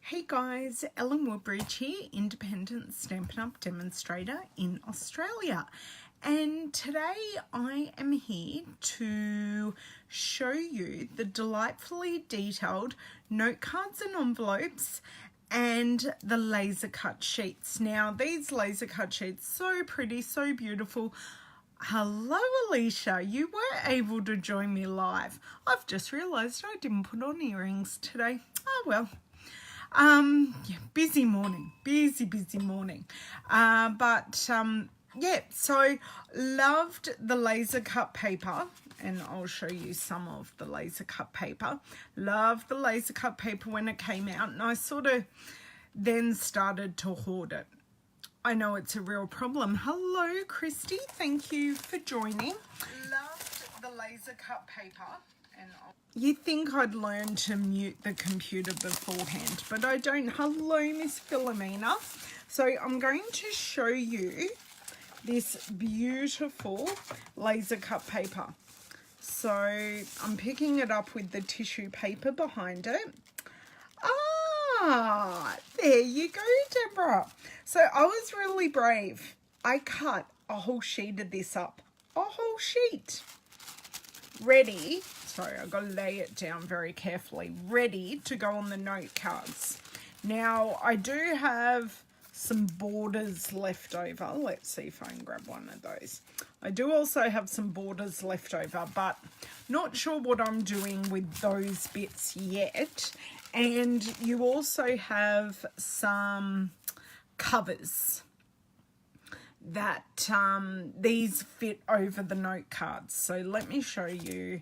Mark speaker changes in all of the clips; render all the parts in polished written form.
Speaker 1: Hey guys, Ellen Woodbridge here, independent Stampin' Up! Demonstrator in Australia. And today I am here to show you the delightfully detailed note cards and envelopes and the laser cut sheets. Now these laser cut sheets, so pretty, so beautiful. Hello Alicia, you were able to join me live. I've just realised I didn't put on earrings today. Oh well. Yeah, busy morning, busy morning. Yeah, so loved the laser cut paper, and I'll show you some of the laser cut paper. Loved the laser cut paper when it came out, and I sort of then started to hoard it. I know it's a real problem. Hello, Christy. Thank you for joining. Loved the laser cut paper. And you'd think I'd learn to mute the computer beforehand, but I don't. Hello, Miss Philomena. So I'm going to show you this beautiful laser cut paper. So I'm picking it up with the tissue paper behind it. Ah, there you go, Deborah. So I was really brave. I cut a whole sheet of this up. A whole sheet. Ready. Sorry, I've got to lay it down very carefully. Ready to go on the note cards. Now, I do have some borders left over. Let's see if I can grab one of those. I do also have some borders left over, but not sure what I'm doing with those bits yet. And you also have some covers that these fit over the note cards. So let me show you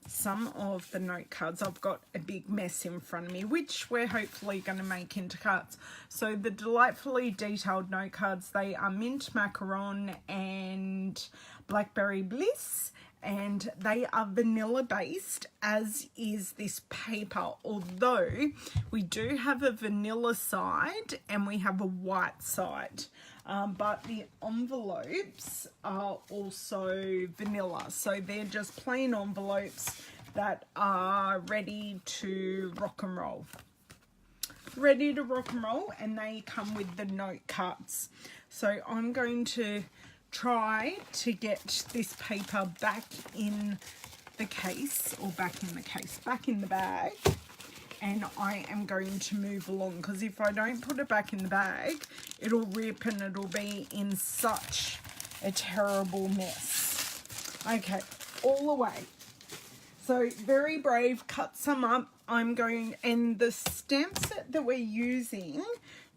Speaker 1: some of the note cards. I've got a big mess in front of me, which we're hopefully going to make into cards. So the delightfully detailed note cards, they are mint macaron and blackberry bliss, and they are vanilla based, as is this paper, although we do have a vanilla side and we have a white side. But the envelopes are also vanilla, so they're just plain envelopes that are ready to rock and roll. Ready to rock and roll, and they come with the note cards. So I'm going to try to get this paper back in the case, or back in the bag. And I am going to move along, because if I don't put it back in the bag, it'll rip and it'll be in such a terrible mess. Okay, all the way. So very brave, cut some up. I'm going, and the stamp set that we're using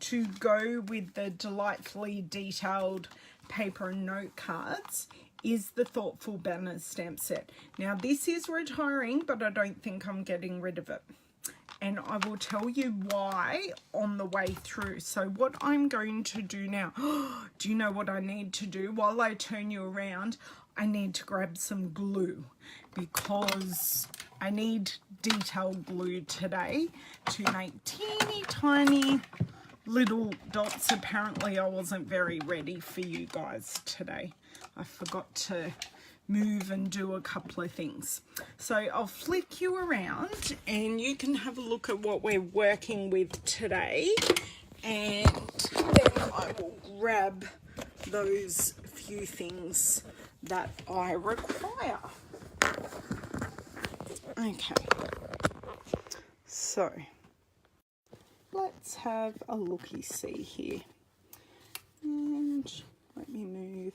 Speaker 1: to go with the delightfully detailed paper and note cards is the Thoughtful Banners stamp set. Now this is retiring, but I don't think I'm getting rid of it. And I will tell you why on the way through. So what I'm going to do now, do you know what I need to do? While I turn you around, I need to grab some glue, because I need detailed glue today to make teeny tiny little dots. Apparently I wasn't very ready for you guys today. I forgot to move and do a couple of things. So I'll flick you around and you can have a look at what we're working with today, and then I will grab those few things that I require. Okay, so let's have a looky-see here, and let me move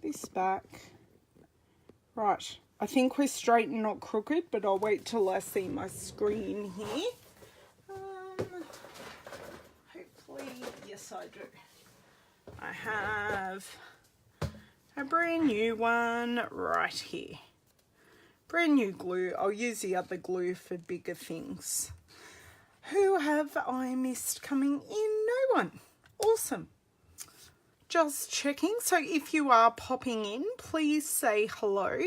Speaker 1: this back. Right, I think we're straight and not crooked, but I'll wait till I see my screen here. Hopefully, yes I do. I have a brand new one right here. Brand new glue. I'll use the other glue for bigger things. Who have I missed coming in? No one. Awesome. Just checking. So if you are popping in, please say hello.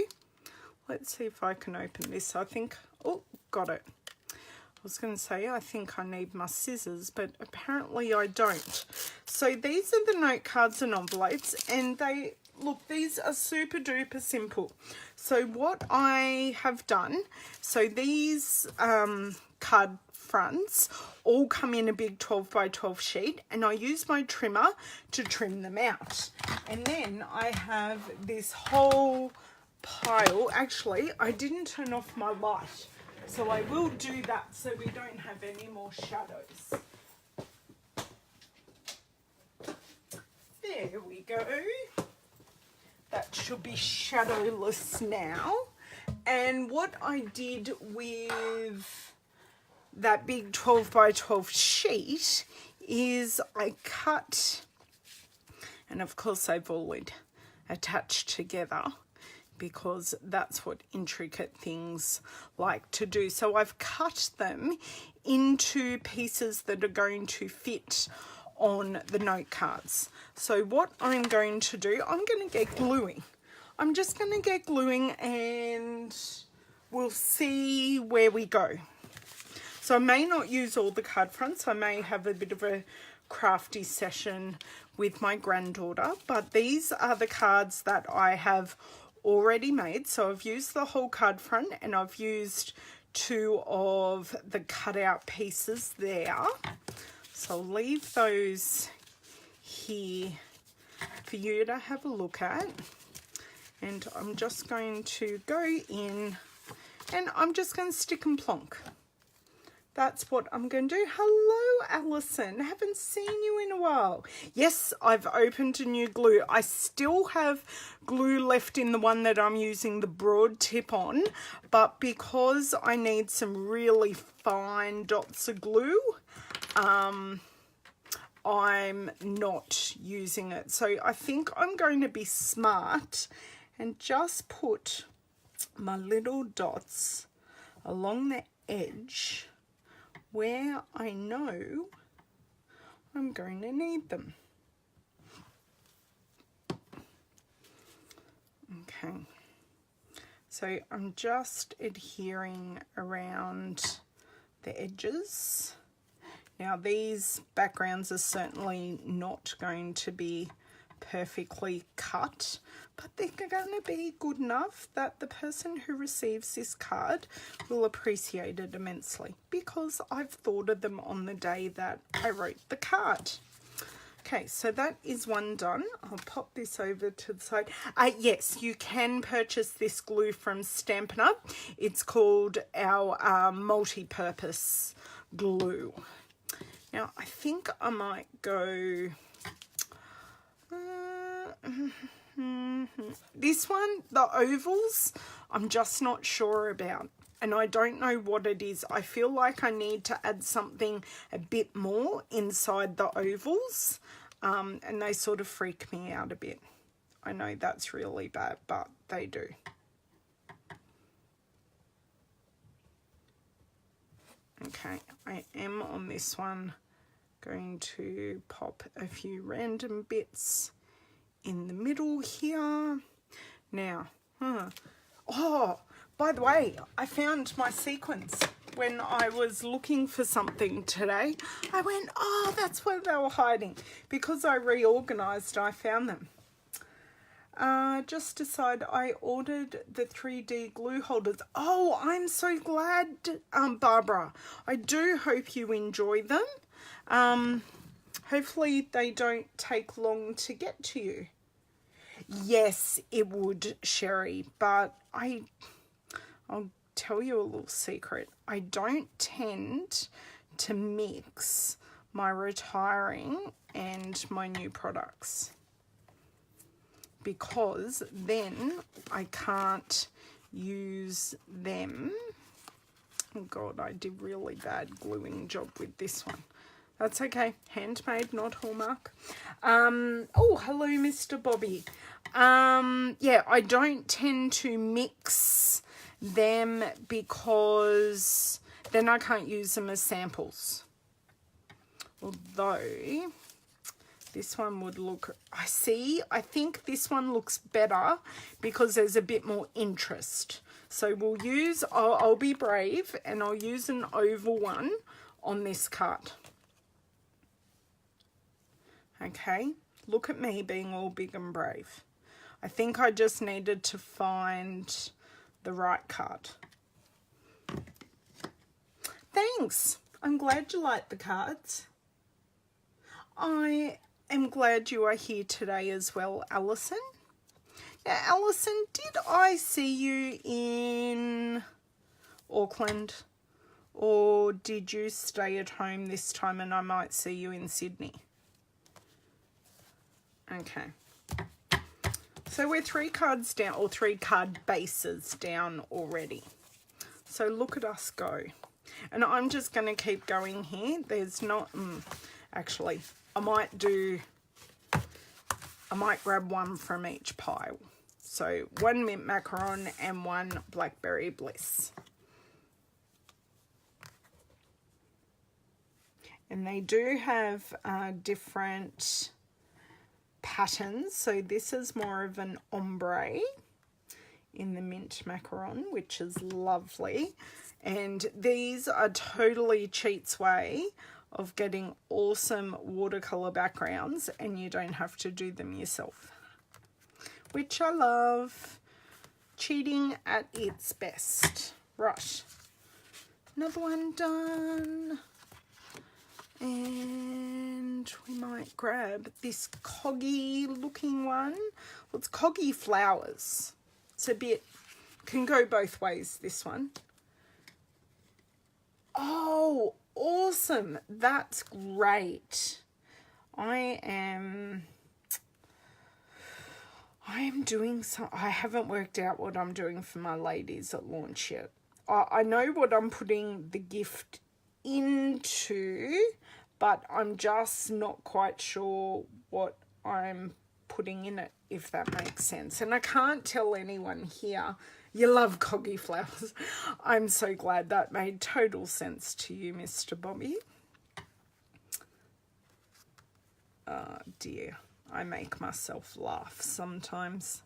Speaker 1: Let's see if I can open this. I think, oh, got it. I was going to say, I think I need my scissors, but apparently I don't. So these are the note cards and envelopes, and they, look, these are super duper simple. So what I have done, so these card fronts all come in a big 12 by 12 sheet, and I use my trimmer to trim them out. And then I have this whole pile. Actually, I didn't turn off my light, so I will do that so we don't have any more shadows. There we go. That should be shadowless now. And what I did with that big 12 by 12 sheet is I cut, and of course I've all attached together because that's what intricate things like to do. So I've cut them into pieces that are going to fit on the note cards. So what I'm going to do, I'm going to get gluing. I'm just going to get gluing and we'll see where we go. So I may not use all the card fronts. I may have a bit of a crafty session with my granddaughter, but these are the cards that I have already made. So I've used the whole card front and I've used 2 of the cutout pieces there. So I'll leave those here for you to have a look at. And I'm just going to go in and I'm just going to stick and plonk. That's what I'm going to do. Hello, Alison. Haven't seen you in a while. Yes, I've opened a new glue. I still have glue left in the one that I'm using the broad tip on, but because I need some really fine dots of glue, I'm not using it. So I think I'm going to be smart and just put my little dots along the edge where I know I'm going to need them. Okay, so I'm just adhering around the edges. Now these backgrounds are certainly not going to be perfectly cut, but they're going to be good enough that the person who receives this card will appreciate it immensely because I've thought of them on the day that I wrote the card. Okay, so that is one done. I'll pop this over to the side. Yes, you can purchase this glue from Stampin. It's called our multi-purpose glue. Now, I think I might go... this one, the ovals, I'm just not sure about. And I don't know what it is. I feel like I need to add something a bit more inside the ovals. And they sort of freak me out a bit. I know that's really bad, but they do. Okay, I am on this one going to pop a few random bits in the middle here. Now, oh, by the way, I found my sequins when I was looking for something today. I went, oh, that's where they were hiding. Because I reorganized, I found them. Just decided I ordered the 3D glue holders. Oh, I'm so glad, Barbara. I do hope you enjoy them. Hopefully they don't take long to get to you. Yes, it would, Sherry, but I'll tell you a little secret. I don't tend to mix my retiring and my new products because then I can't use them. Oh God, I did really bad gluing job with this one. That's okay. Handmade, not Hallmark. Oh, hello, Mr. Bobby. Yeah, I don't tend to mix them because then I can't use them as samples. Although this one would look, I think this one looks better because there's a bit more interest. So we'll use, I'll be brave and I'll use an oval one on this card. Okay, look at me being all big and brave. I think I just needed to find the right card. Thanks. I'm glad you like the cards. I am glad you are here today as well, Alison. Yeah, Alison, did I see you in Auckland? Or did you stay at home this time and I might see you in Sydney? Okay. So we're 3 cards down, or 3 card bases down already. So look at us go. And I'm just going to keep going here. There's not... actually, I might grab one from each pile. So 1 mint macaron and 1 blackberry bliss. And they do have different patterns. So this is more of an ombre in the mint macaron, which is lovely. And these are totally Cheat's way of getting awesome watercolor backgrounds, and you don't have to do them yourself, which I love. Cheating at its best. Right, another one done. And we might grab this coggy looking one. Well, it's coggy flowers. It's a bit, can go both ways, this one. Oh, awesome. That's great. I am doing some, I haven't worked out what I'm doing for my ladies at launch yet. I know what I'm putting the gift into, but I'm just not quite sure what I'm putting in it, if that makes sense. And I can't tell anyone here, you love coggy flowers. I'm so glad that made total sense to you, Mr. Bobby. Oh dear, I make myself laugh sometimes.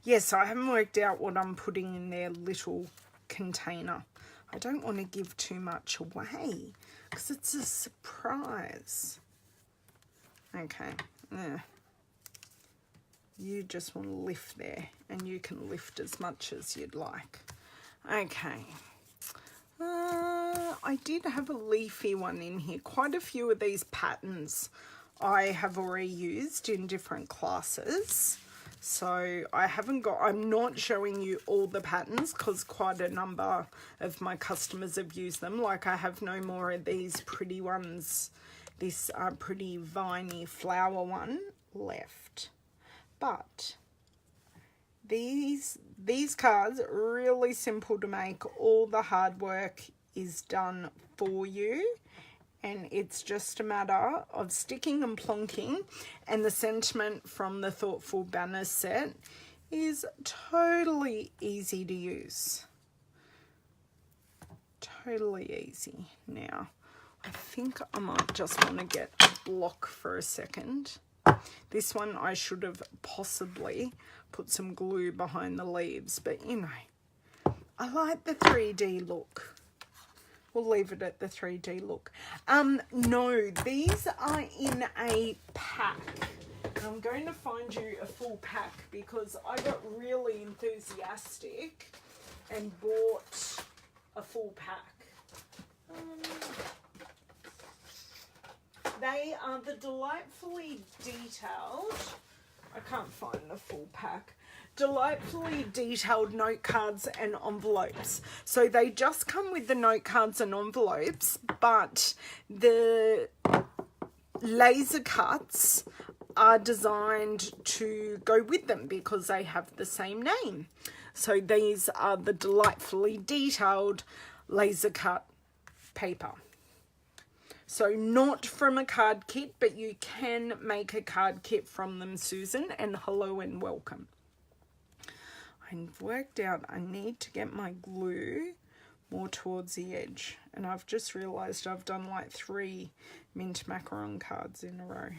Speaker 1: Yes, I haven't worked out what I'm putting in their little container. I don't want to give too much away because it's a surprise. Okay, yeah. You just want to lift there, and you can lift as much as you'd like. Okay. I did have a leafy one in here. Quite a few of these patterns I have already used in different classes. So I'm not showing you all the patterns because quite a number of my customers have used them. Like I have no more of these pretty ones, this pretty viney flower one left. But these cards are really simple to make. All the hard work is done for you. And it's just a matter of sticking and plonking. And the sentiment from the Thoughtful Banners set is totally easy to use. Totally easy. Now, I think I might just want to get a block for a second. This one I should have possibly put some glue behind the leaves. But, you know, I like the 3D look. We'll leave it at the 3D look. No, these are in a pack. I'm going to find you a full pack because I got really enthusiastic and bought a full pack. They are the delightfully detailed, I can't find the full pack, delightfully detailed note cards and envelopes. So they just come with the note cards and envelopes, but the laser cuts are designed to go with them because they have the same name. So these are the delightfully detailed laser cut paper. So not from a card kit, but you can make a card kit from them, Susan, and hello and welcome. I've worked out I need to get my glue more towards the edge, and I've just realized I've done like 3 mint macaron cards in a row,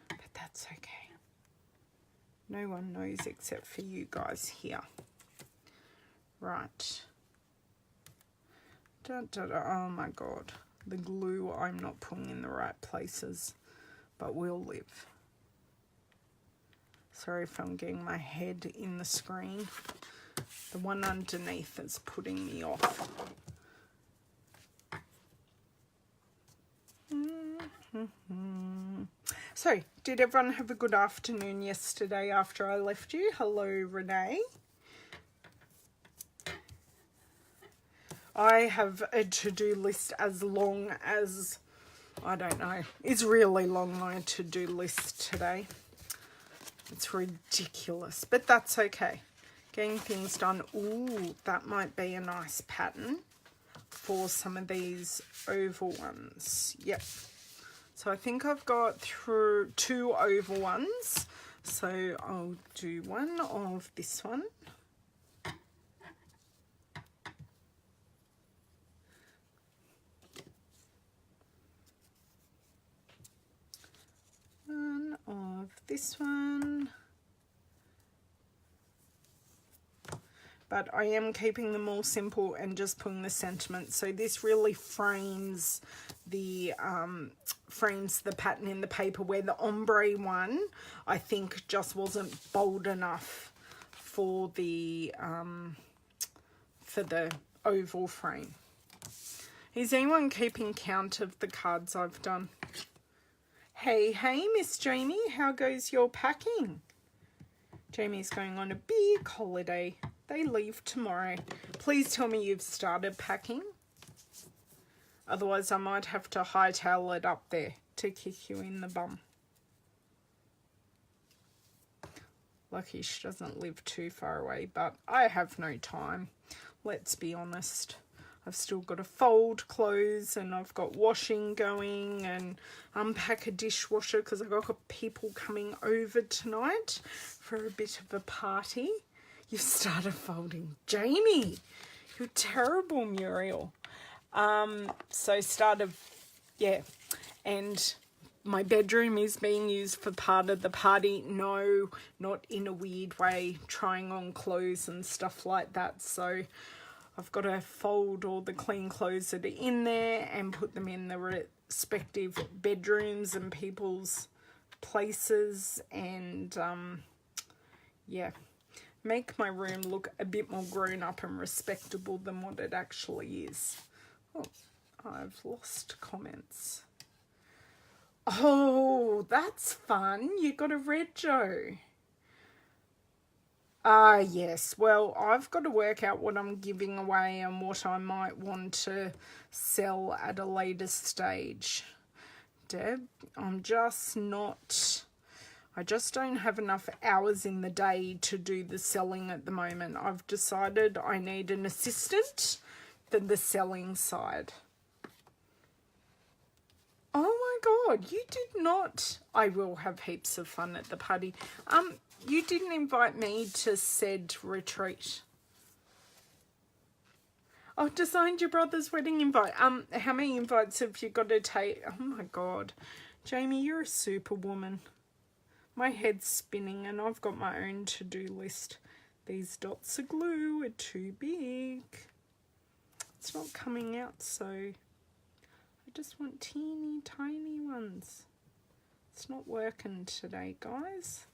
Speaker 1: but that's okay. No one knows except for you guys here. Right. Oh my god, the glue I'm not putting in the right places, but we'll live. Sorry if I'm getting my head in the screen. The one underneath is putting me off. So, did everyone have a good afternoon yesterday after I left you? Hello, Renee. I have a to-do list as long as, I don't know, it's really long, my to-do list today. It's ridiculous, but that's okay. Getting things done. Ooh, that might be a nice pattern for some of these oval ones. Yep. So I think I've got through 2 oval ones. So I'll do one of this one. One of this one. But I am keeping them all simple and just putting the sentiment. So this really frames the pattern in the paper, where the ombre one, I think, just wasn't bold enough for the oval frame. Is anyone keeping count of the cards I've done? Hey, Miss Jamie, how goes your packing? Jamie's going on a big holiday. They leave tomorrow. Please tell me you've started packing. Otherwise, I might have to hightail it up there to kick you in the bum. Lucky she doesn't live too far away, but I have no time. Let's be honest. I've still got to fold clothes, and I've got washing going, and unpack a dishwasher because I've got people coming over tonight for a bit of a party. You've started folding. Jamie, you're terrible, Muriel. Yeah. And my bedroom is being used for part of the party. No, not in a weird way, trying on clothes and stuff like that. So I've got to fold all the clean clothes that are in there and put them in the respective bedrooms and people's places, and yeah, make my room look a bit more grown up and respectable than what it actually is. Oh, I've lost comments. Oh, that's fun. You got a red Joe. Yes. Well, I've got to work out what I'm giving away and what I might want to sell at a later stage. Deb, I just don't have enough hours in the day to do the selling at the moment. I've decided I need an assistant for the selling side. Oh my God, you did not. I will have heaps of fun at the party. You didn't invite me to said retreat. Oh, designed your brother's wedding invite. How many invites have you got to take? Oh my God. Jamie, you're a superwoman. My head's spinning and I've got my own to-do list. These dots of glue are too big. It's not coming out, so I just want teeny tiny ones. It's not working today, guys.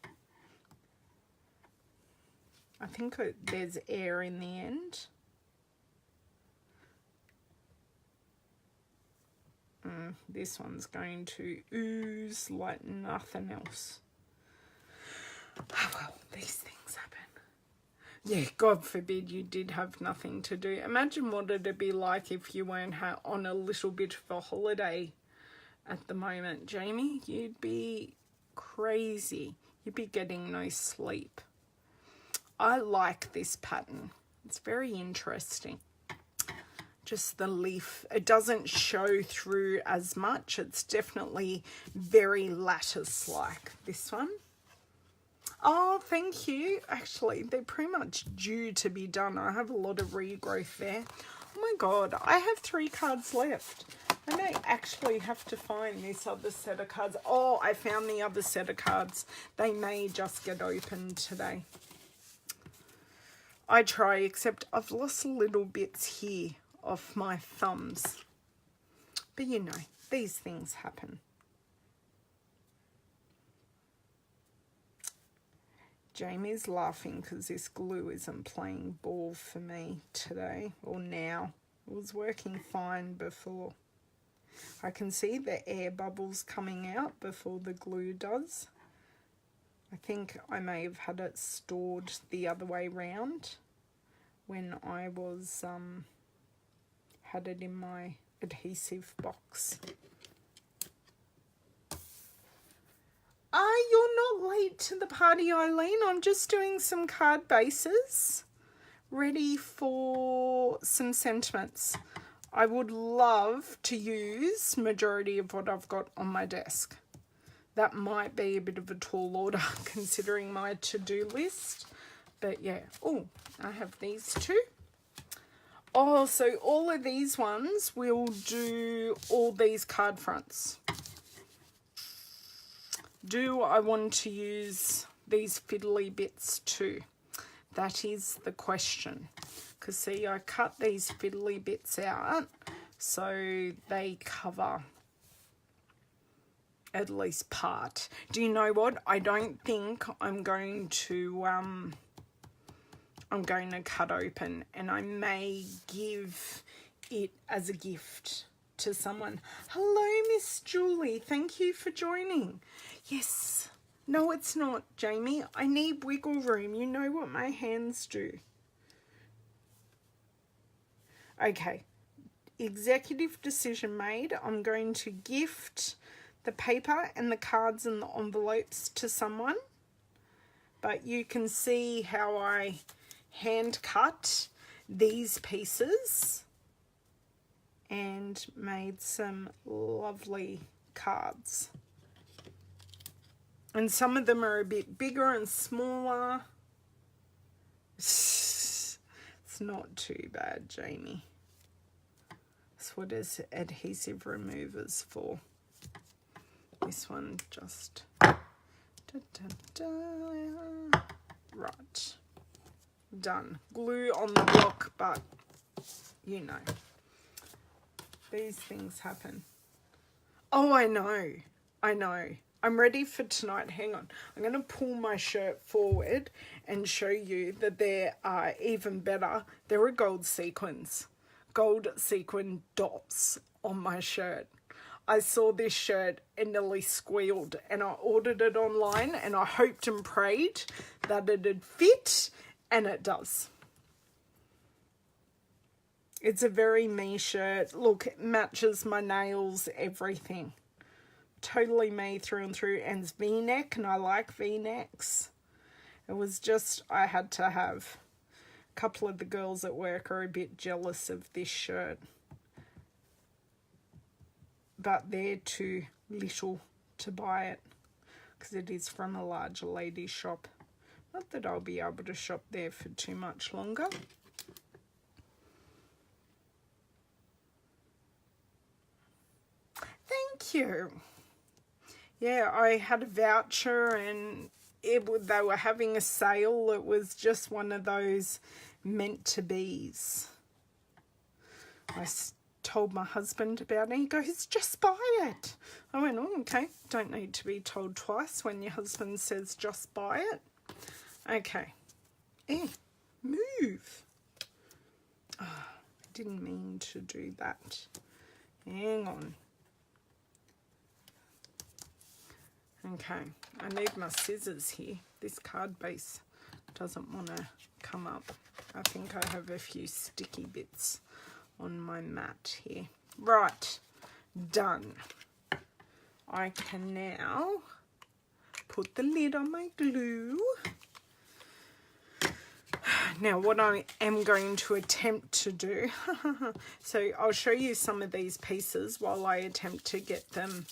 Speaker 1: I think there's air in the end. This one's going to ooze like nothing else. Oh well, these things happen. Yeah, God forbid you did have nothing to do. Imagine what it'd be like if you weren't on a little bit of a holiday at the moment, Jamie. You'd be crazy. You'd be getting no sleep. I like this pattern. It's very interesting. Just the leaf, it doesn't show through as much. It's definitely very lattice-like, this one. Oh, thank you. Actually, they're pretty much due to be done. I have a lot of regrowth there. Oh my God, I have 3 cards left. I may actually have to find this other set of cards. Oh, I found the other set of cards. They may just get opened today. I try, except I've lost little bits here off my thumbs. But you know, these things happen. Jamie's laughing because this glue isn't playing ball for me today, or now. It was working fine before. I can see the air bubbles coming out before the glue does. I think I may have had it stored the other way round when I was had it in my adhesive box. You're not late to the party, Eileen. I'm just doing some card bases ready for some sentiments. I would love to use majority of what I've got on my desk. That might be a bit of a tall order considering my to-do list. But yeah. Oh, I have these two. Oh, so all of these ones will do all these card fronts. Do I want to use these fiddly bits too? That is the question. Because see, I cut these fiddly bits out so they cover at least part. Do you know what? I don't think I'm going to cut open, and I may give it as a gift to someone. Hello, Miss Julie. Thank you for joining. Yes. No, it's not, Jamie. I need wiggle room. You know what my hands do. Okay. Executive decision made. I'm going to gift the paper and the cards and the envelopes to someone. But you can see how I hand cut these pieces and made some lovely cards. And some of them are a bit bigger and smaller. It's not too bad, Jamie. That's what is adhesive removers for. This one just... Right. Done. Glue on the block, but you know. These things happen. Oh, I know. I know. I'm ready for tonight. Hang on. I'm going to pull my shirt forward and show you that there are even better. There are gold sequins. Gold sequin dots on my shirt. I saw this shirt and nearly squealed, and I ordered it online and I hoped and prayed that it'd fit, and it does. It's a very me shirt. Look, it matches my nails, everything. Totally me through and through, and it's V-neck, and I like V-necks. It was just, I had to have. A couple of the girls at work are a bit jealous of this shirt. But they're too little to buy it because it is from a larger ladies shop. Not that I'll be able to shop there for too much longer. Thank you. Yeah, I had a voucher and they were having a sale. It was just one of those meant to be's. I told my husband about it. He goes, just buy it. I went, oh, okay. Don't need to be told twice when your husband says just buy it. Okay. Move. Oh, I didn't mean to do that. Hang on. Okay. I need my scissors here. This card base doesn't want to come up. I think I have a few sticky bits on my mat here. Right, done. I can now put the lid on my glue. Now what I am going to attempt to do, so I'll show you some of these pieces while I attempt to get them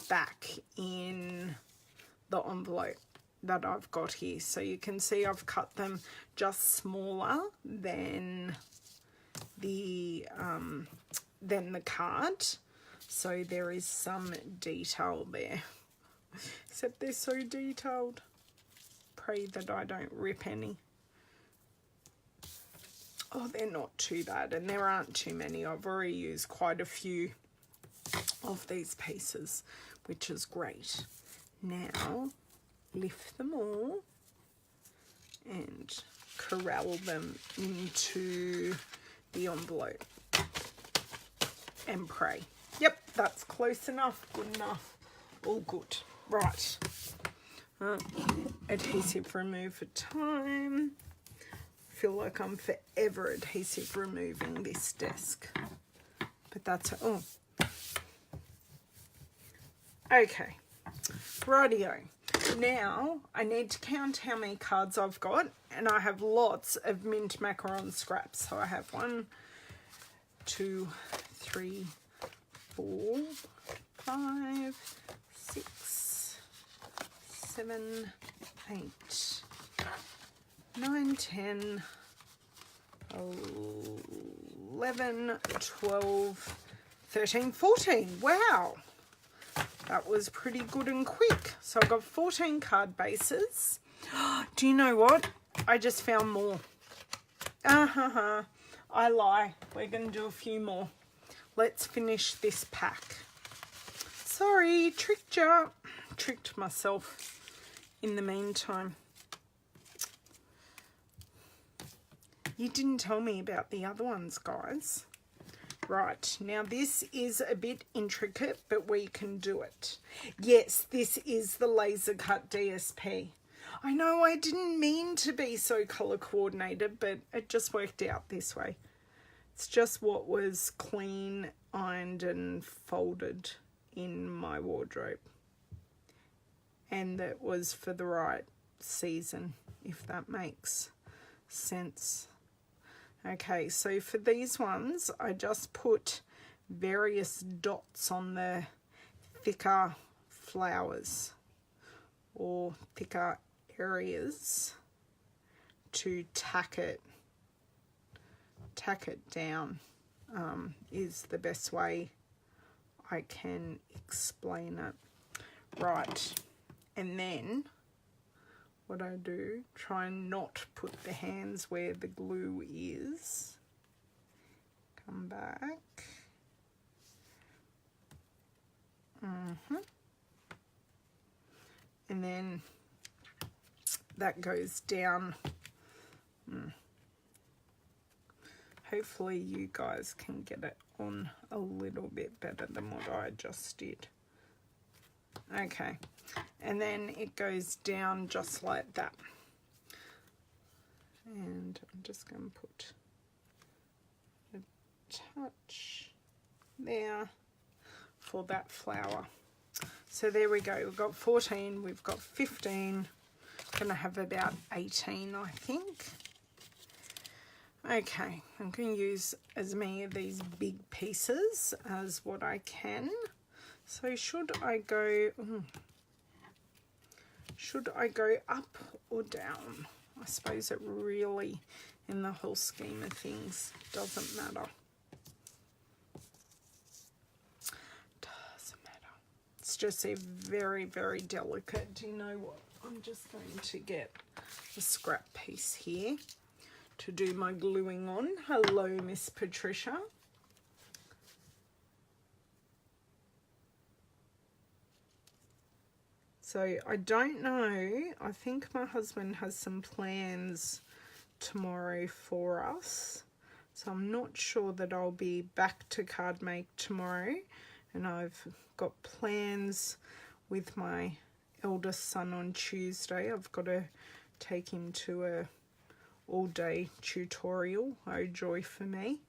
Speaker 1: back in the envelope that I've got here. So you can see I've cut them just smaller than the card, so there is some detail there, except they're so detailed. Pray that I don't rip any. Oh, they're not too bad, and there aren't too many. I've already used quite a few of these pieces, which is great. Now lift them all and corral them into the envelope and pray. Yep, that's close enough. Good enough. All good. Right. Adhesive remover time. I feel like I'm forever adhesive removing this desk. But that's... Oh. Okay. Rightio. Now, I need to count how many cards I've got. And I have lots of mint macaron scraps. So I have 1, 2, 3, 4, 5, 6, 7, 8, 9, 10, 11, 12, 13, 14. Wow. That was pretty good and quick. So I've got 14 card bases. Do you know what? I just found more. I lie. We're going to do a few more. Let's finish this pack. Sorry, tricked you. Tricked myself in the meantime. You didn't tell me about the other ones, guys. Right, now this is a bit intricate, but we can do it. Yes, this is the laser cut DSP. I know I didn't mean to be so colour coordinated, but it just worked out this way. It's just what was clean, ironed and folded in my wardrobe. And that was for the right season, if that makes sense. Okay, so for these ones, I just put various dots on the thicker flowers or thicker areas to tack it down is the best way I can explain it. Right, and then what I do, try and not put the hands where the glue is. Come back. And then that goes down. Hopefully you guys can get it on a little bit better than what I just did. Okay, and then it goes down just like that. And I'm just going to put a touch there for that flower. So there we go. We've got 14, we've got 15. Going to have about 18, I think. Okay, I'm going to use as many of these big pieces as what I can. So should I go up or down? I suppose it really, in the whole scheme of things, doesn't matter. Doesn't matter. It's just a very, very delicate. Do you know what? I'm just going to get a scrap piece here to do my gluing on. Hello, Miss Patricia. So I don't know, I think my husband has some plans tomorrow for us. So I'm not sure that I'll be back to card make tomorrow. And I've got plans with my eldest son on Tuesday. I've got to take him to a all-day tutorial. Oh, joy for me,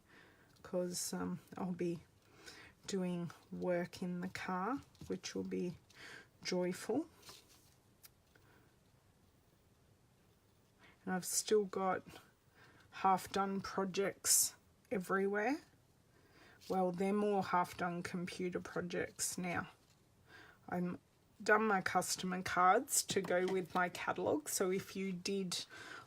Speaker 1: because I'll be doing work in the car, which will be joyful. And I've still got half-done projects everywhere. Well, they're more half-done computer projects now. I'm done my customer cards to go with my catalogue. So if you did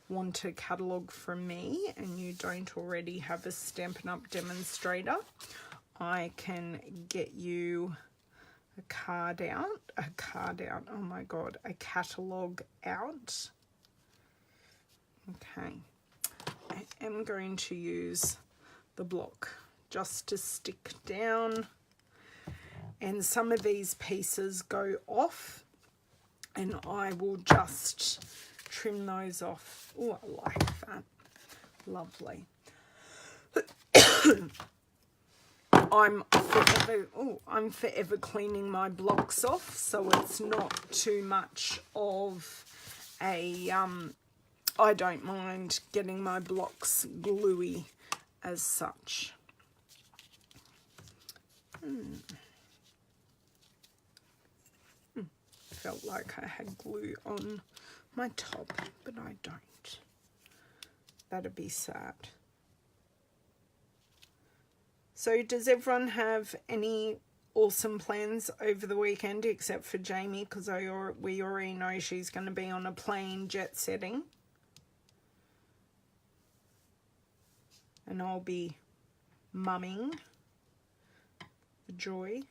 Speaker 1: want a catalogue from me and you don't already have a Stampin' Up! Demonstrator, I can get you a catalogue out. Okay, I am going to use the block just to stick down, and some of these pieces go off and I will just trim those off. Oh, I like that. Lovely. I'm I'm forever cleaning my blocks off, so it's not too much of a, I don't mind getting my blocks gluey as such. Felt like I had glue on my top, but I don't. That'd be sad. So does everyone have any awesome plans over the weekend except for Jamie, because we already know she's going to be on a plane jet setting. And I'll be mumming for joy.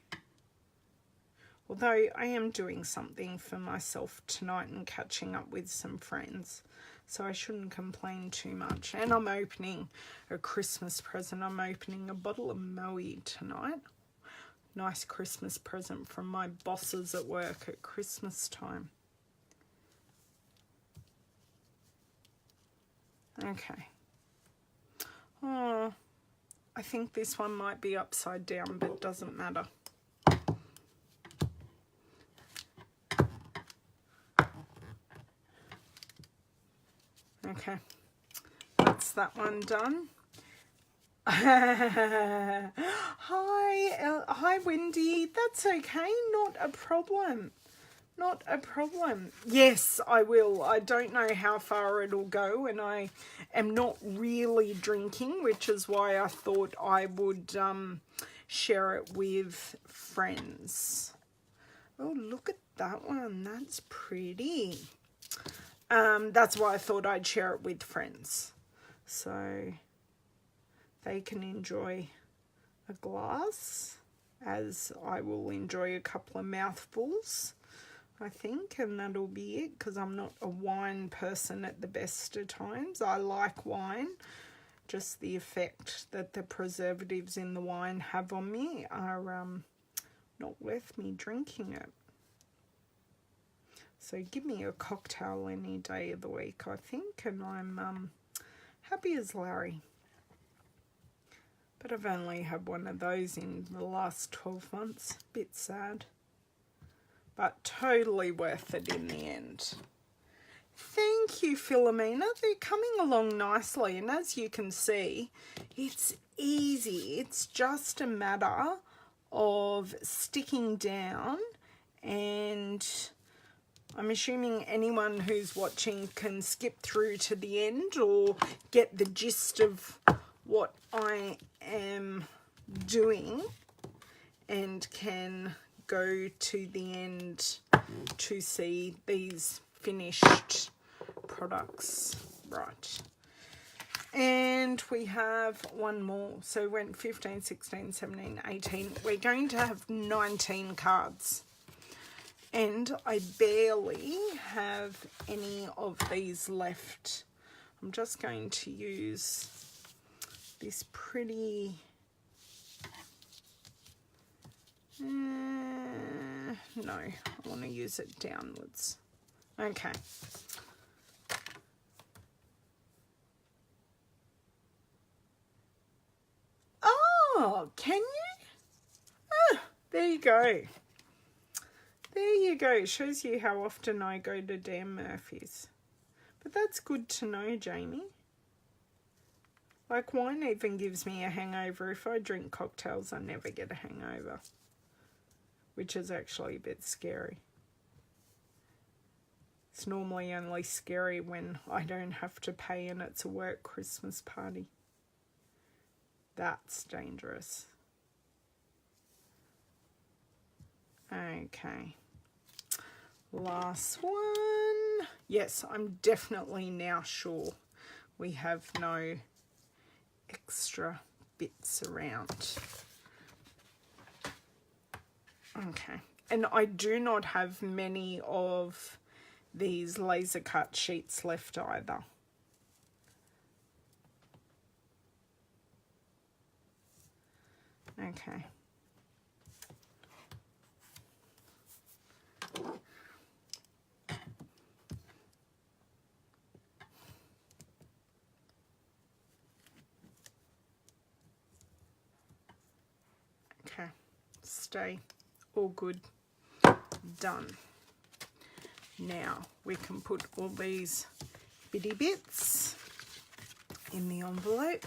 Speaker 1: Although I am doing something for myself tonight and catching up with some friends, so I shouldn't complain too much. And I'm opening a Christmas present. I'm opening a bottle of Moe tonight. Nice Christmas present from my bosses at work at Christmas time. Okay. Oh, I think this one might be upside down, but it doesn't matter. Okay, that's that one done. Hi, Wendy. That's okay. Not a problem. Not a problem. Yes, I will. I don't know how far it'll go, and I am not really drinking, which is why I thought I would share it with friends. Oh, look at that one. That's pretty. That's why I thought I'd share it with friends, so they can enjoy a glass, as I will enjoy a couple of mouthfuls, I think, and that'll be it, because I'm not a wine person at the best of times. I like wine, just the effect that the preservatives in the wine have on me are not worth me drinking it. So give me a cocktail any day of the week, I think, and I'm happy as Larry. But I've only had one of those in the last 12 months. Bit sad. But totally worth it in the end. Thank you, Philomena. They're coming along nicely, and as you can see, it's easy. It's just a matter of sticking down, and I'm assuming anyone who's watching can skip through to the end or get the gist of what I am doing and can go to the end to see these finished products. Right. And we have one more. So we went 15, 16, 17, 18. We're going to have 19 cards. And I barely have any of these left. I'm just going to use this pretty... no, I want to use it downwards. Okay. Oh, can you? Ah, there you go. There you go. Shows you how often I go to Dan Murphy's. But that's good to know, Jamie. Like, wine even gives me a hangover. If I drink cocktails, I never get a hangover. Which is actually a bit scary. It's normally only scary when I don't have to pay and it's a work Christmas party. That's dangerous. Okay. Last one. Yes, I'm definitely now sure we have no extra bits around. Okay. And I do not have many of these laser cut sheets left either. Okay. Okay. stay, all good, done. Now we can put all these bitty bits in the envelope.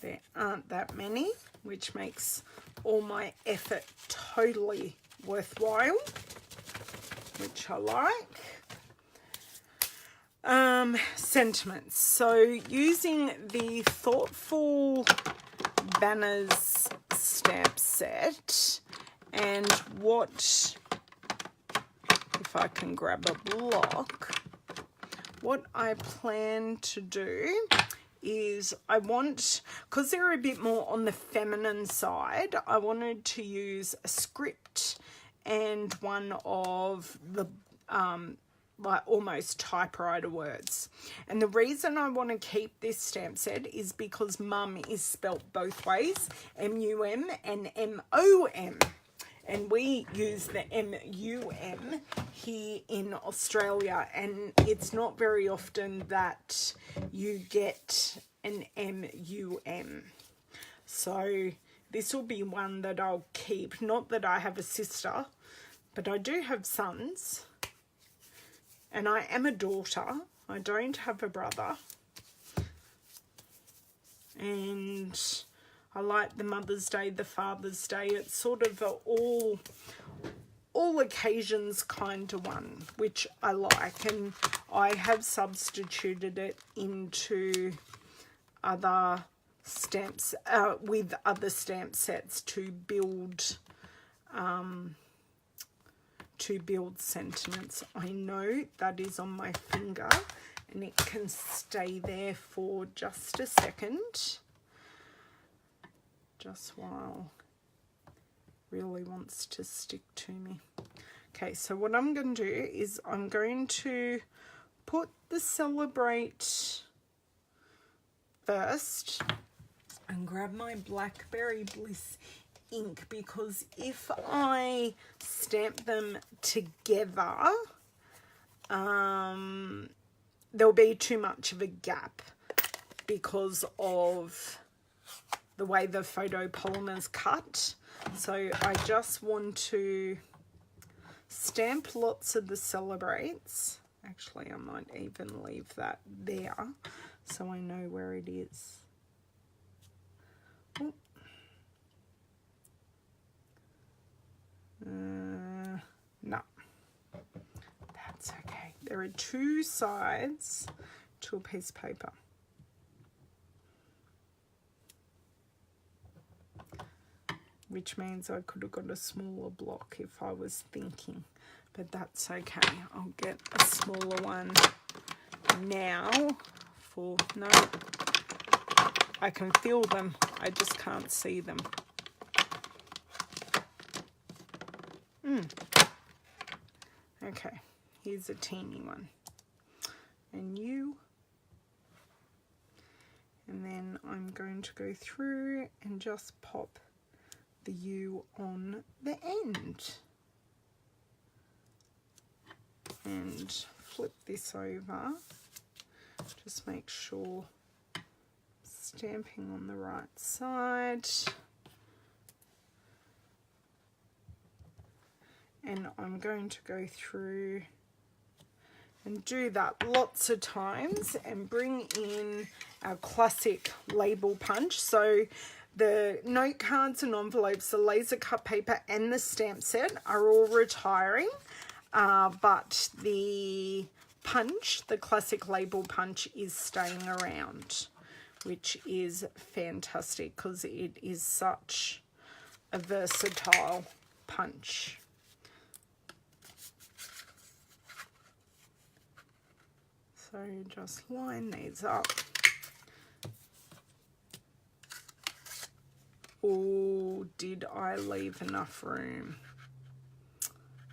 Speaker 1: There aren't that many, which makes all my effort totally worthwhile, which I like. Sentiments. So using the Thoughtful Banners stamp set, and what, if I can grab a block, what I plan to do is I want, because they're a bit more on the feminine side, I wanted to use a script and one of the like almost typewriter words. And the reason I want to keep this stamp set is because mum is spelt both ways, M-U-M and M-O-M. And we use the M-U-M here in Australia, and it's not very often that you get an M-U-M. So this will be one that I'll keep. Not that I have a sister, but I do have sons. And I am a daughter. I don't have a brother. And I like the Mother's Day, the Father's Day. It's sort of a all occasions kind of one, which I like. And I have substituted it into other stamps, with other stamp sets to build sentiments. I know that is on my finger and it can stay there for just a second, just while really wants to stick to me. Okay, so what I'm going to do is I'm going to put the Celebrate first and grab my Blackberry Bliss ink, because if I stamp them together, there'll be too much of a gap because of the way the photopolymer's cut. So I just want to stamp lots of the Celebrates. Actually, I might even leave that there so I know where it is. Oh. No, that's okay. There are two sides to a piece of paper. Which means I could have got a smaller block if I was thinking, but that's okay. I'll get a smaller one now for, no, I can feel them, I just can't see them. Okay, here's a teeny one. And you. And then I'm going to go through and just pop the U on the end. And flip this over. Just make sure stamping on the right side. And I'm going to go through and do that lots of times and bring in our classic label punch. So the note cards and envelopes, the laser cut paper and the stamp set are all retiring, but the punch, the classic label punch, is staying around, which is fantastic because it is such a versatile punch. So just line these up. Oh, did I leave enough room?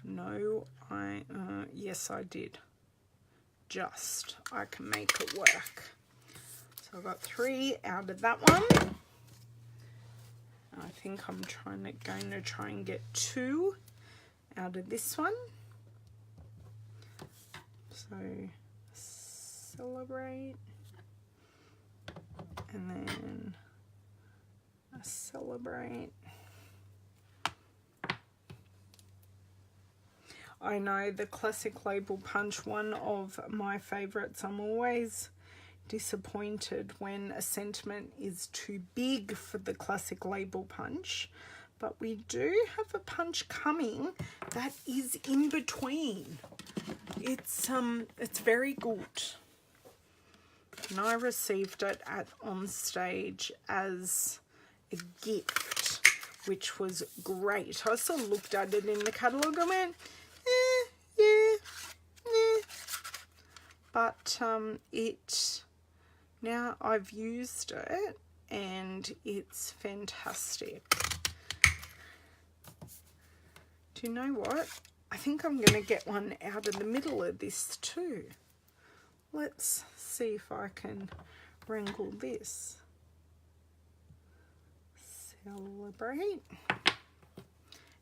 Speaker 1: No, yes I did. Just, I can make it work. So I've got 3 out of that one. I think I'm going to try and get 2 out of this one. So Celebrate, and then Celebrate. I know, the classic label punch, one of my favorites. I'm always disappointed when a sentiment is too big for the classic label punch, but we do have a punch coming that is in between. It's very good, and I received it on stage as a gift, which was great. I sort of looked at it in the catalogue and went, yeah. But now I've used it and it's fantastic. Do you know what? I think I'm going to get one out of the middle of this too. Let's see if I can wrangle this. Celebrate.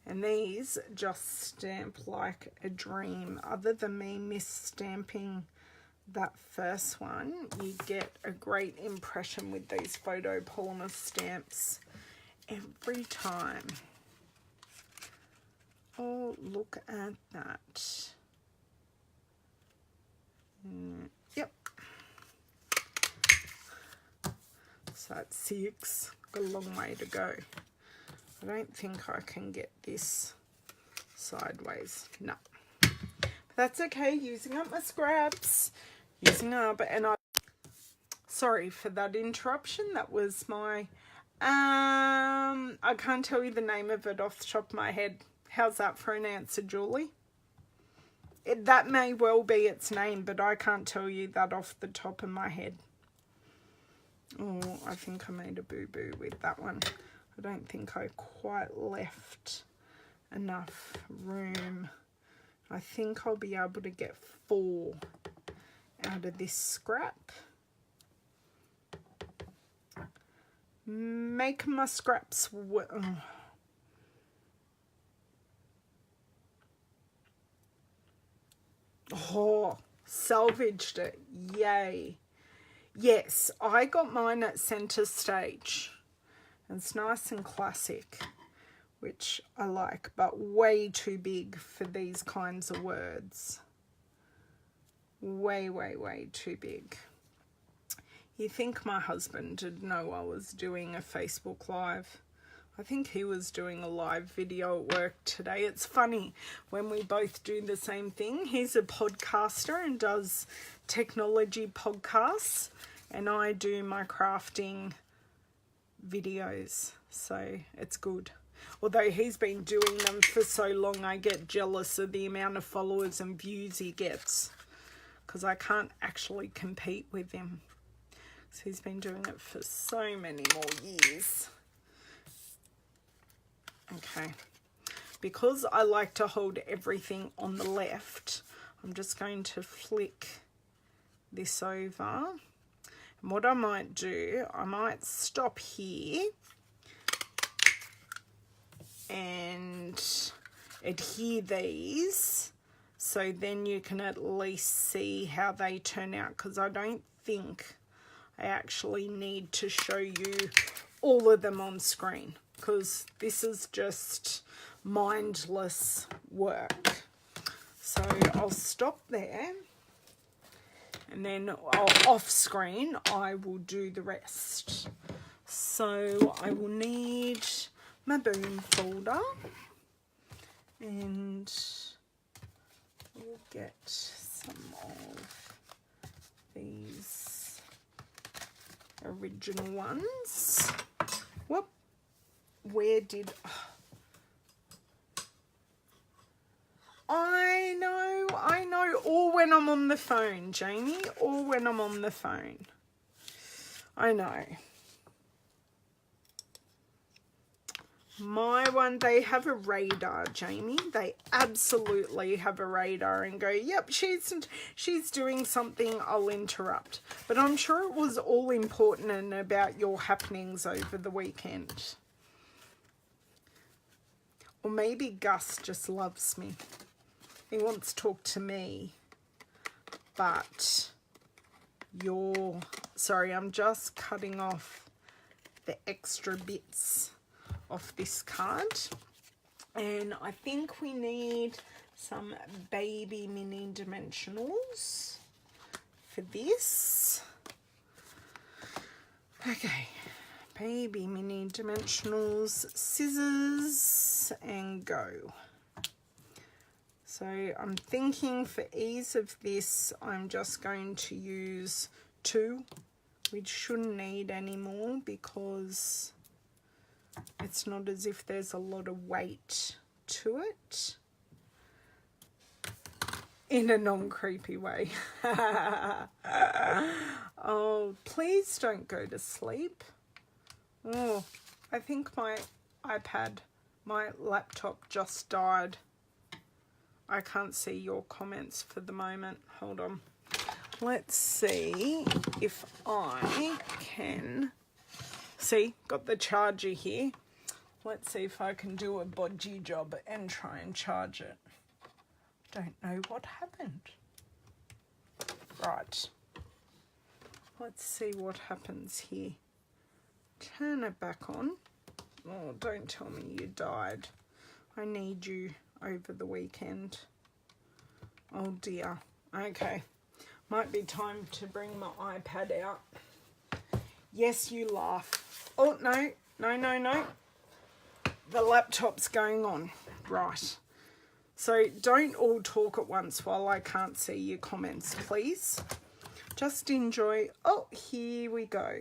Speaker 1: And these just stamp like a dream. Other than me misstamping that first one, you get a great impression with these photopolymer stamps every time. Oh, look at that. Yep. So that's 6. Got a long way to go. I don't think I can get this sideways. No. But that's okay. Using up my scraps. Using up. And sorry for that interruption. That was my... I can't tell you the name of it off the top of my head. How's that for an answer, Julie? That may well be its name, but I can't tell you that off the top of my head. Oh, I think I made a boo-boo with that one. I don't think I quite left enough room. I think I'll be able to get 4 out of this scrap. Make my scraps... Oh, salvaged it. Yay. Yes, I got mine at Centre Stage. It's nice and classic, which I like, but way too big for these kinds of words. Way, way, way too big. You think my husband did know I was doing a Facebook Live? I think he was doing a live video at work today. It's funny when we both do the same thing. He's a podcaster and does technology podcasts, and I do my crafting videos, so it's good. Although he's been doing them for so long, I get jealous of the amount of followers and views he gets, because I can't actually compete with him. So he's been doing it for so many more years. Okay, because I like to hold everything on the left, I'm just going to flick this over. And what I might do, I might stop here and adhere these, so then you can at least see how they turn out, because I don't think I actually need to show you all of them on screen, because this is just mindless work. So I'll stop there, and then off screen I will do the rest. So I will need my boom folder, and we'll get some of these original ones. Whoop. Where did... I know, or when I'm on the phone, Jamie, or when I'm on the phone. I know. My one, they have a radar, Jamie. They absolutely have a radar and go, yep, she's doing something, I'll interrupt. But I'm sure it was all important and about your happenings over the weekend. Or maybe Gus just loves me. He wants to talk to me. But sorry, I'm just cutting off the extra bits off this card. And I think we need some baby mini dimensionals for this. Okay, baby mini dimensionals, scissors, and go. So I'm thinking for ease of this, I'm just going to use 2. We shouldn't need any more because it's not as if there's a lot of weight to it. In a non-creepy way. Oh, please don't go to sleep. Oh, I think my laptop just died. I can't see your comments for the moment. Hold on. Let's see if I can... See, got the charger here. Let's see if I can do a bodgy job and try and charge it. Don't know what happened. Right. Let's see what happens here. Turn it back on. Oh, don't tell me you died. I need you over the weekend. Oh dear. Okay. Might be time to bring my iPad out. Yes, you laugh. Oh, no. No. The laptop's going on. Right. So don't all talk at once while I can't see your comments, please. Just enjoy. Oh, here we go.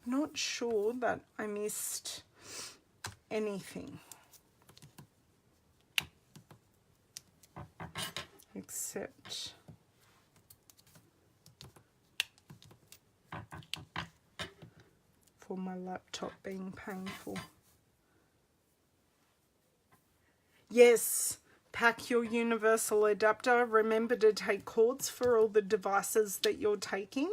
Speaker 1: Not sure that I missed anything. Except for my laptop being painful. Yes, pack your universal adapter. Remember to take cords for all the devices that you're taking.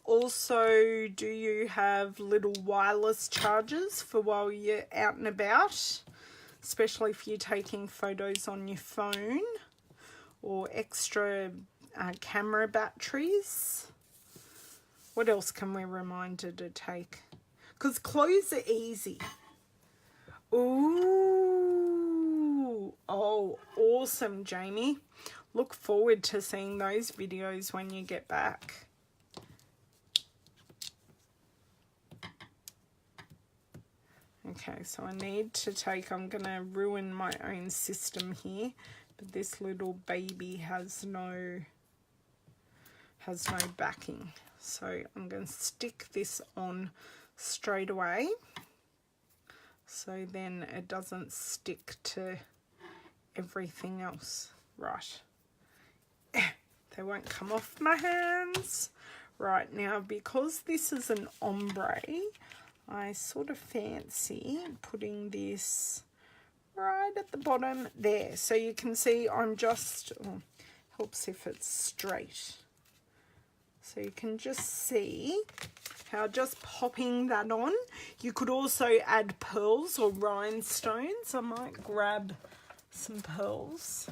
Speaker 1: Also, do you have little wireless chargers for while you're out and about? Especially if you're taking photos on your phone, or extra camera batteries. What else can we remind her to take? Because clothes are easy. Ooh, oh, awesome, Jamie. Look forward to seeing those videos when you get back. Okay, so I need to take, I'm going to ruin my own system here, but this little baby has no backing. So I'm going to stick this on straight away, so then it doesn't stick to everything else. Right. They won't come off my hands. Right, now because this is an ombre, I sort of fancy putting this right at the bottom there. So you can see I'm just, oh, helps if it's straight. So you can just see how just popping that on. You could also add pearls or rhinestones. I might grab some pearls.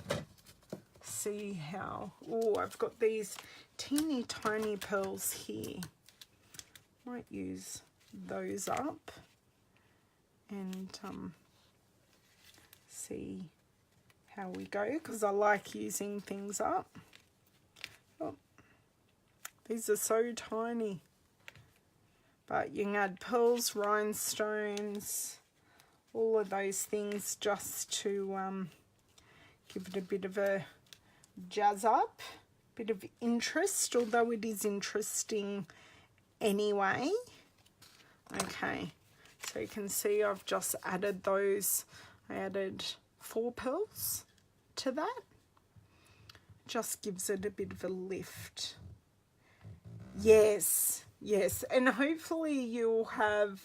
Speaker 1: See how, oh, I've got these teeny tiny pearls here. Might use those up and see how we go, because I like using things up. Oh, these are so tiny. But you can add pearls, rhinestones, all of those things just to give it a bit of a jazz up, bit of interest, although it is interesting anyway. Okay, so you can see I've just added those. I added 4 pearls to that. Just gives it a bit of a lift. Yes, yes, and hopefully you'll have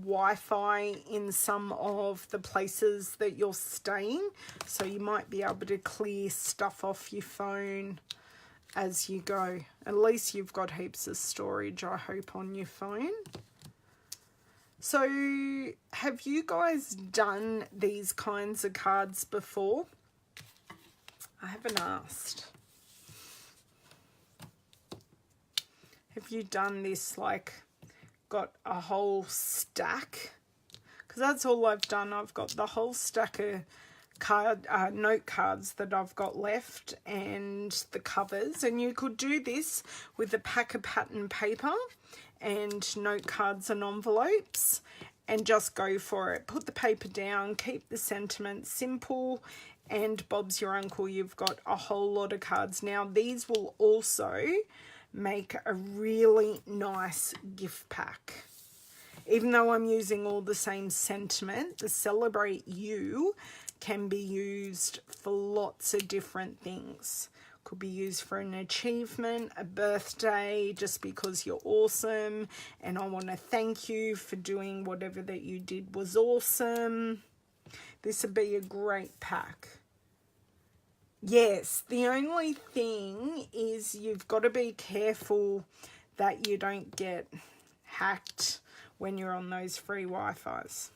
Speaker 1: Wi-Fi in some of the places that you're staying, so you might be able to clear stuff off your phone as you go. At least you've got heaps of storage, I hope, on your phone. So have you guys done these kinds of cards before? I haven't asked. Have you done this, like got a whole stack? Because that's all I've done. I've got the whole stack of note cards that I've got left and the covers. And you could do this with a pack of pattern paper and note cards and envelopes and just go for it. Put the paper down, keep the sentiment simple, and Bob's your uncle, you've got a whole lot of cards. Now these will also make a really nice gift pack. Even though I'm using all the same sentiment, the Celebrate You can be used for lots of different things. Could be used for an achievement, a birthday, just because you're awesome and I want to thank you for doing whatever that you did was awesome. This would be a great pack. Yes, the only thing is you've got to be careful that you don't get hacked when you're on those free Wi-Fis.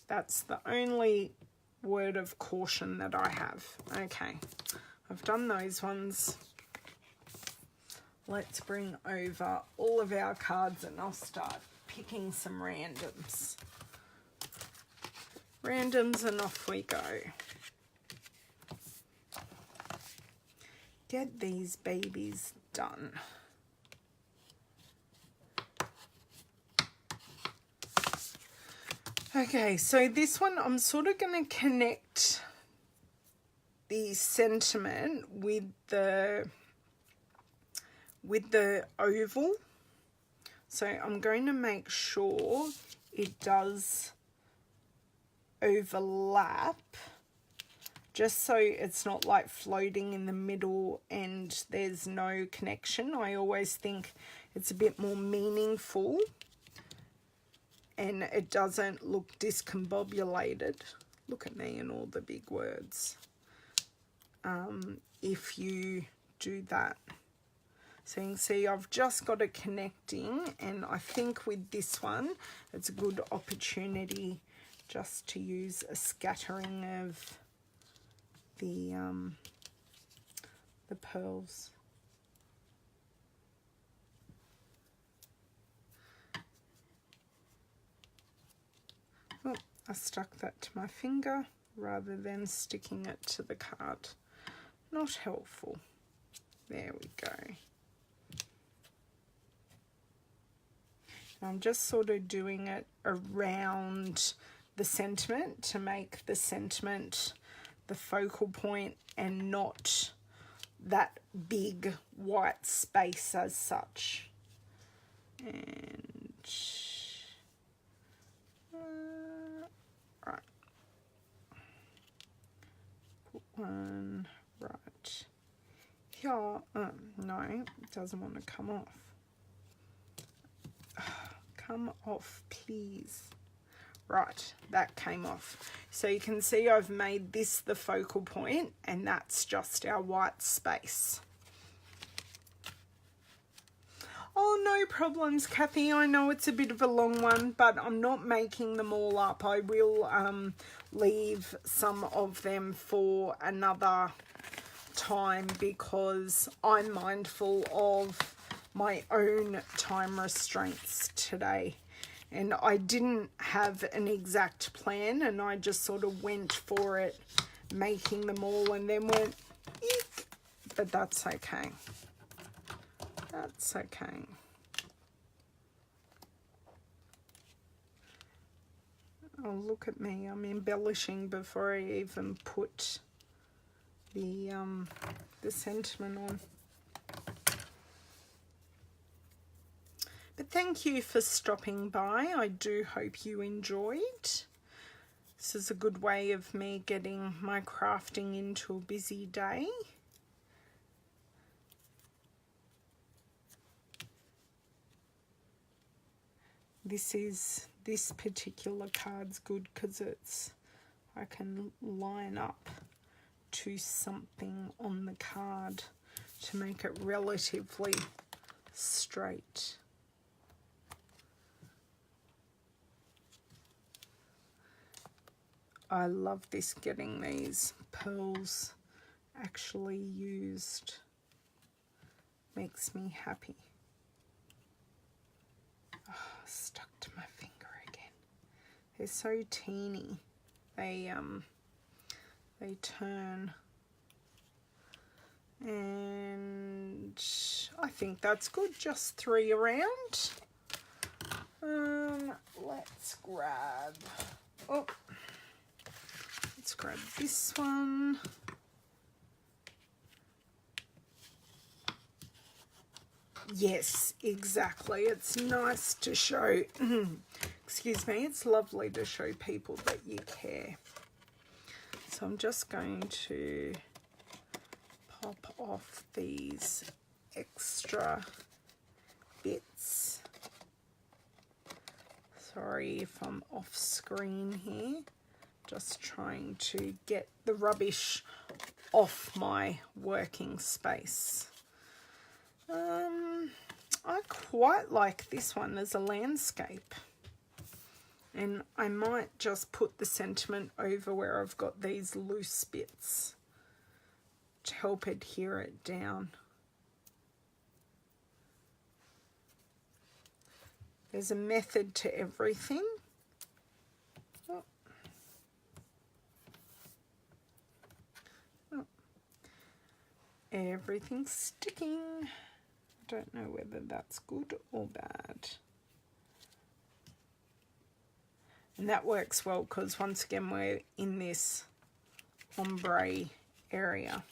Speaker 1: That's the only word of caution that I have. Okay, I've done those ones. Let's bring over all of our cards and I'll start picking some randoms. Randoms and off we go. Get these babies done. Okay, so this one I'm sort of going to connect the sentiment with the oval. So I'm going to make sure it does overlap, just so it's not like floating in the middle and there's no connection. I always think it's a bit more meaningful and it doesn't look discombobulated. Look at me and all the big words. If you do that. So you can see I've just got it connecting, and I think with this one it's a good opportunity just to use a scattering of the pearls. Oh, I stuck that to my finger rather than sticking it to the card. Not helpful. There we go. I'm just sort of doing it around the sentiment to make the sentiment the focal point and not that big white space as such. And right, put one right here. No, it doesn't want to come off. Come off, please. Right, that came off. So you can see I've made this the focal point, and that's just our white space. Oh, no problems, Kathy. I know it's a bit of a long one, but I'm not making them all up. I will leave some of them for another time because I'm mindful of my own time restraints today. And I didn't have an exact plan, and I just sort of went for it, making them all, and then went, eek. But that's okay. That's okay. Oh, look at me. I'm embellishing before I even put the sentiment on. But thank you for stopping by. I do hope you enjoyed. This is a good way of me getting my crafting into a busy day. This particular card's good because I can line up to something on the card to make it relatively straight. I love this, getting these pearls actually used makes me happy. Oh, stuck to my finger again. They're so teeny. They turn. And I think that's good. Just 3 around. Let's grab. Oh, let's grab this one. Yes, exactly. It's nice to show, excuse me, it's lovely to show people that you care. So I'm just going to pop off these extra bits. Sorry if I'm off screen here. Just trying to get the rubbish off my working space. I quite like this one as a landscape, and I might just put the sentiment over where I've got these loose bits to help adhere it down. There's a method to everything. Oh. Oh. Everything's sticking. Don't know whether that's good or bad. And that works well because once again we're in this ombre area.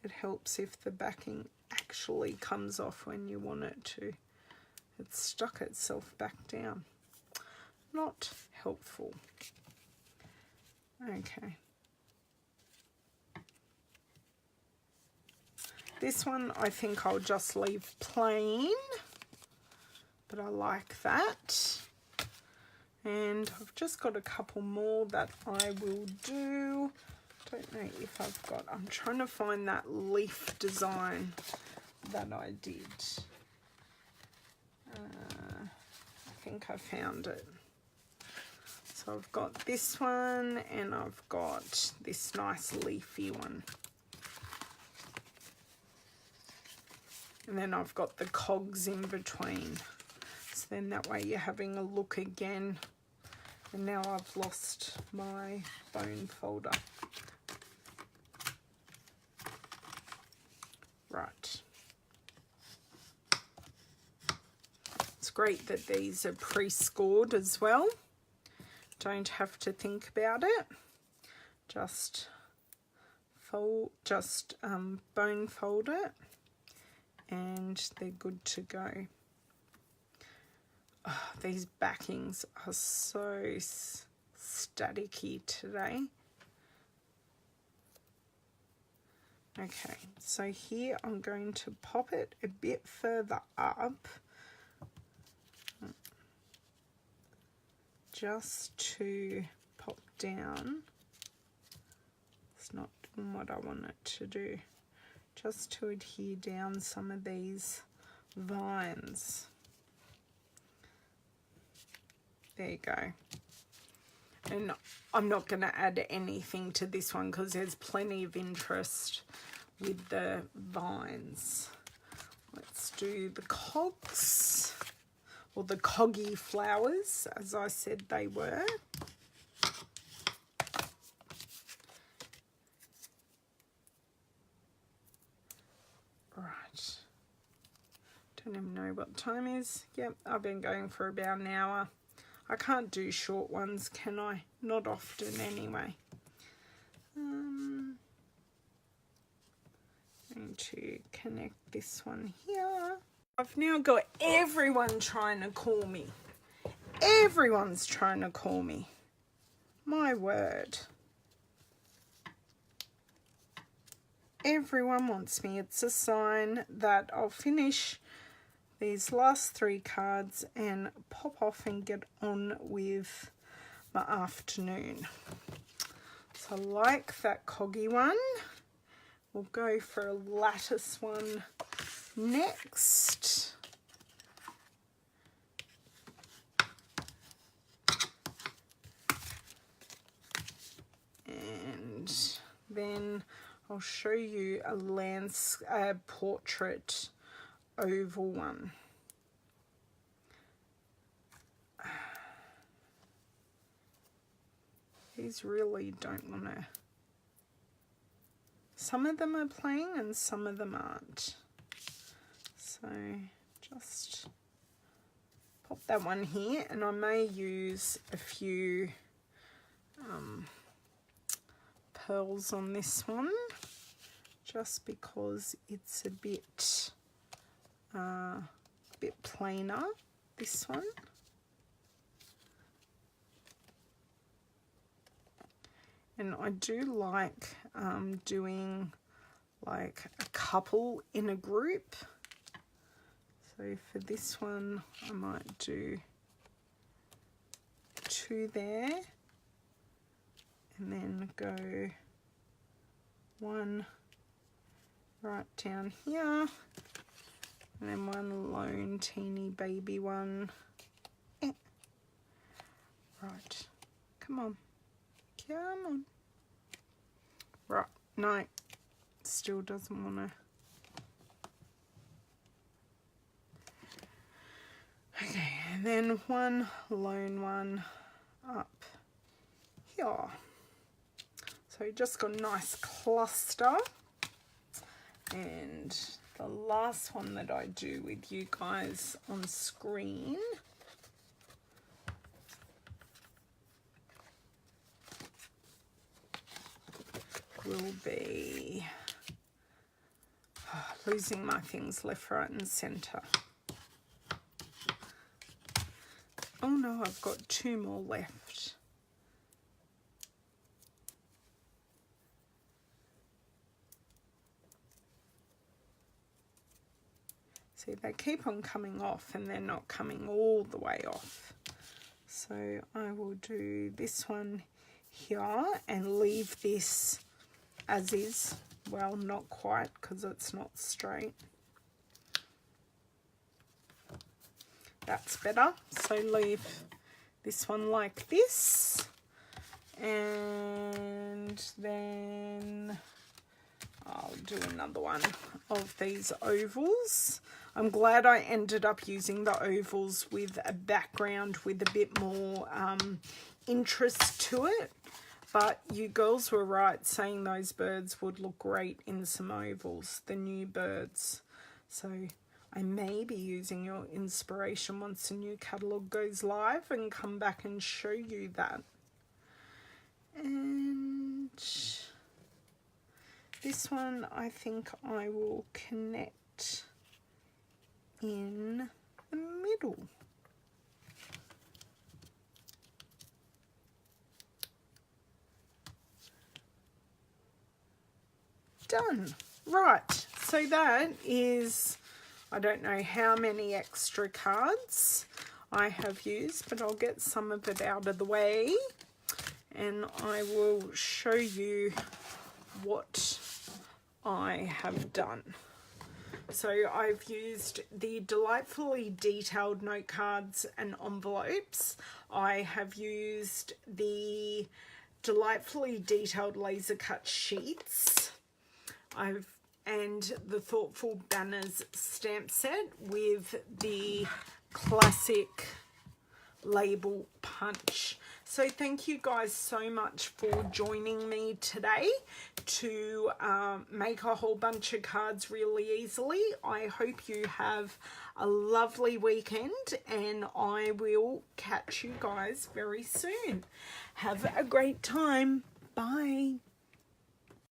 Speaker 1: It helps if the backing actually comes off when you want it to. It's stuck itself back down. Not helpful. Okay. This one I think I'll just leave plain, but I like that. And I've just got a couple more that I will do. Don't know if I've got, I'm trying to find that leaf design that I did. I think I found it. So I've got this one and I've got this nice leafy one. And then I've got the cogs in between. So then that way you're having a look again. And now I've lost my bone folder. Right. It's great that these are pre-scored as well. Don't have to think about it. Just fold, bone fold it. And they're good to go. Oh, these backings are so staticky today. Okay, so here I'm going to pop it a bit further up, just to pop down. It's not doing what I want it to do. Just to adhere down some of these vines. There you go. And I'm not going to add anything to this one because there's plenty of interest with the vines. Let's do the cogs, or the coggy flowers, as I said they were. Right. Don't even know what time is. Yep, I've been going for about an hour. I can't do short ones, can I? Not often anyway. Going to connect this one here. I've now got everyone trying to call me. Everyone's trying to call me. My word. Everyone wants me. It's a sign that I'll finish these last 3 cards and pop off and get on with my afternoon. So I like that coggy one. We'll go for a lattice one next. And Then I'll show you a portrait oval one. These really don't want to... Some of them are playing and some of them aren't. So just pop that one here, and I may use a few pearls on this one just because it's a bit plainer, this one. And I do like doing like a couple in a group. So for this one, I might do 2 there, and then go 1 right down here, and then 1 lone teeny baby one. Right, come on. Come on. Right, no, still doesn't want to. Okay, and then 1 lone one up here. So you just got a nice cluster. And the last one that I do with you guys on screen will be losing my things left, right and centre. Oh no, I've got 2 more left. See, they keep on coming off and they're not coming all the way off. So I will do this one here and leave this as is. Well, not quite, because it's not straight. That's better. So leave this one like this, and then I'll do another one of these ovals. I'm glad I ended up using the ovals with a background with a bit more interest to it. But you girls were right saying those birds would look great in some ovals, the new birds. So I may be using your inspiration once the new catalogue goes live and come back and show you that. And this one I think I will connect in the middle. Done. Right, so that is, I don't know how many extra cards I have used, but I'll get some of it out of the way and I will show you what I have done. So I've used the delightfully detailed note cards and envelopes. I have used the delightfully detailed laser cut sheets. And the Thoughtful Banners stamp set with the classic label punch. So thank you guys so much for joining me today to make a whole bunch of cards really easily. I hope you have a lovely weekend and I will catch you guys very soon. Have a great time. Bye.